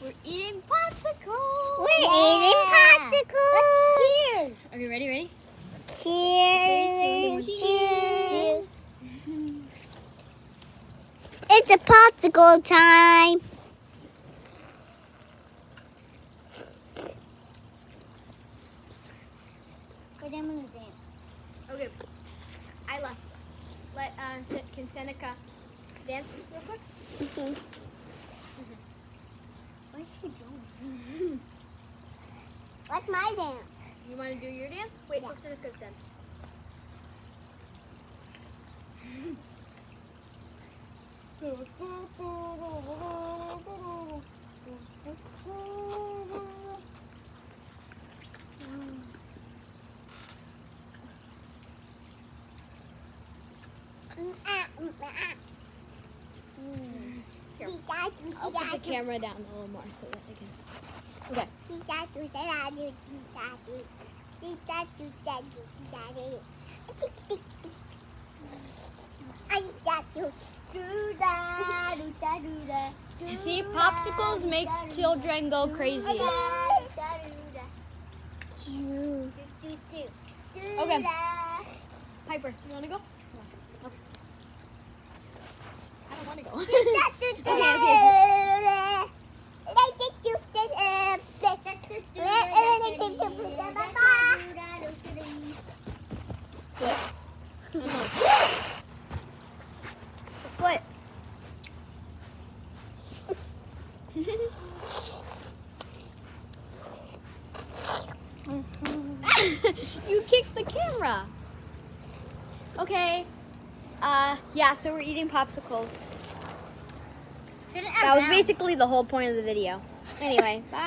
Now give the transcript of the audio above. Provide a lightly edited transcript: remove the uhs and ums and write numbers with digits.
We're eating popsicles. We're eating popsicles. Cheers. Okay, ready? Cheers. Cheers. It's a popsicle time. Wait, I'm gonna dance. Okay. Isla, can Seneca dance real quick? What is she doing? What's my dance? You want to do your dance? Wait till Seneca's done. Here. I'll put the camera down a little more so that they can. Okay. See, popsicles make children go crazy. Okay. Piper, you want to go? No. I don't want to go. What? You kicked the camera. Okay. Yeah, so we're eating popsicles. That was basically the whole point of the video. Anyway, bye.